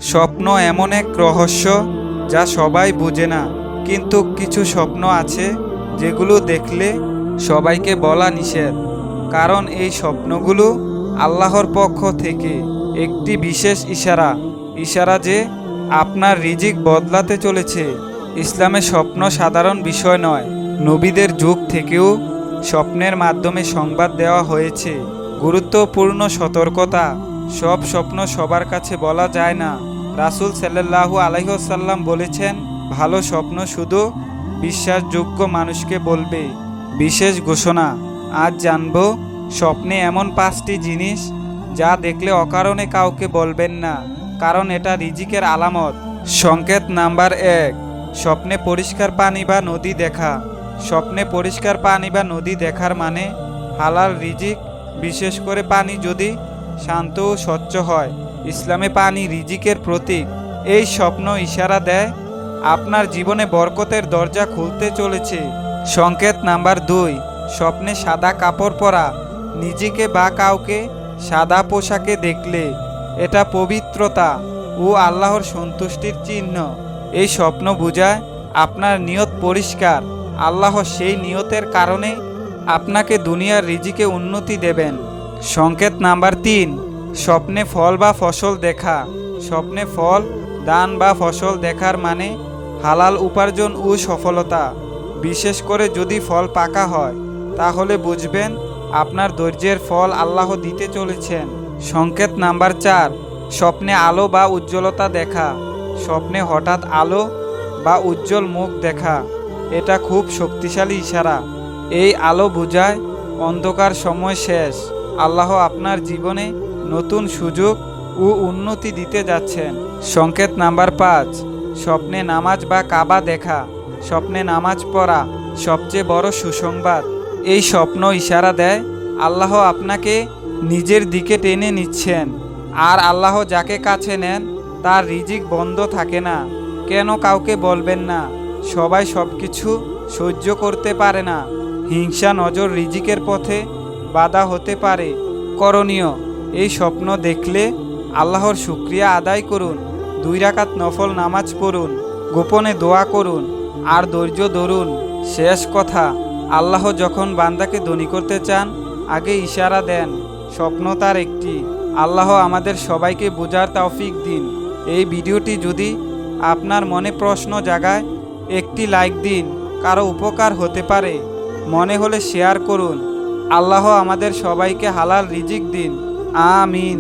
স্বপ্ন এমন এক রহস্য যা সবাই বোঝে না, কিন্তু কিছু স্বপ্ন আছে যেগুলো দেখলে সবাইকে বলা নিষেধ, কারণ এই স্বপ্নগুলো আল্লাহর পক্ষ থেকে একটি বিশেষ ইশারা যে আপনার রিজিক বদলাতে চলেছে। ইসলামে স্বপ্ন সাধারণ বিষয় নয়। নবীদের যুগ থেকেও স্বপ্নের মাধ্যমে সংবাদ দেওয়া হয়েছে। গুরুত্বপূর্ণ সতর্কতা: সব স্বপ্ন সবার কাছে বলা যায় না। রাসূল সাল্লাল্লাহু আলাইহি ওয়াসাল্লাম বলেছেন, ভালো স্বপ্ন শুধু বিশ্বাসযোগ্য মানুষকে বলবে। বিশেষ ঘোষণা: আজ জানব স্বপ্নে এমন 5টি জিনিস যা দেখলে অকারণে কাউকে বলবেন না, কারণ এটা রিজিকের আলামত। সংকেত নাম্বার 1: স্বপ্নে পরিষ্কার পানি বা নদী দেখা। স্বপ্নে পরিষ্কার পানি বা নদী দেখার মানে হালাল রিজিক, বিশেষ করে পানি যদি শান্ত ও স্বচ্ছ হয়। ইসলামে পানি রিজিকের প্রতীক। এই স্বপ্ন ইশারা দেয় আপনার জীবনে বরকতের দরজা খুলতে চলেছে। সংকেত নাম্বার 2: স্বপ্নে সাদা কাপড় পরা। নিজেকে বা কাউকে সাদা পোশাকে দেখলে এটা পবিত্রতা ও আল্লাহর সন্তুষ্টির চিহ্ন। এই স্বপ্ন বোঝায় আপনার নিয়ত পরিষ্কার। আল্লাহ সেই নিয়তের কারণে আপনাকে দুনিয়ার রিজিকে উন্নতি দেবেন। সংকেত নাম্বার 3: স্বপ্নে ফল বা ফসল দেখা। স্বপ্নে ফল, ধান বা ফসল দেখার মানে হালাল উপার্জন ও সফলতা। বিশেষ করে যদি ফল পাকা হয়, তাহলে বুঝবেন আপনার ধৈর্যের ফল আল্লাহ দিতে চলেছেন। সংকেত নাম্বার 4: স্বপ্নে আলো বা উজ্জ্বলতা দেখা। স্বপ্নে হঠাৎ আলো বা উজ্জ্বল মুখ দেখা এটা খুব শক্তিশালী ইশারা। এই আলো বোঝায় অন্ধকার সময় শেষ। আল্লাহ আপনার জীবনে নতুন সুযোগ ও উন্নতি দিতে যাচ্ছেন। সংকেত নাম্বার 5: স্বপ্নে নামাজ বা কাবা দেখা। স্বপ্নে নামাজ পড়া সবচেয়ে বড় সুসংবাদ। এই স্বপ্ন ইশারা দেয় আল্লাহ আপনাকে নিজের দিকে টেনে নিচ্ছেন, আর আল্লাহ যাকে কাছে নেন তার রিজিক বন্ধ থাকে না। কেন কাউকে বলবেন না? সবাই সব কিছু সহ্য করতে পারে না। হিংসা, নজর রিজিকের পথে বাধা হতে পারে। করণীয়: এই স্বপ্ন দেখলে আল্লাহর শুকরিয়া আদায় করুন, 2 রাকাত নফল নামাজ পড়ুন, গোপনে দোয়া করুন, আর ধৈর্য ধরুন। শেষ কথা: আল্লাহ যখন বান্দাকে ধনী করতে চান, আগে ইশারা দেন। স্বপ্ন তার একটি। আল্লাহ আমাদের সবাইকে বোঝার তৌফিক দিন। এই ভিডিওটি যদি আপনার মনে প্রশ্ন জাগায়, একটি লাইক দিন। কারো উপকার হতে পারে মনে হলে শেয়ার করুন। আল্লাহ আমাদের সবাইকে হালাল রিজিক দিন। আমিন।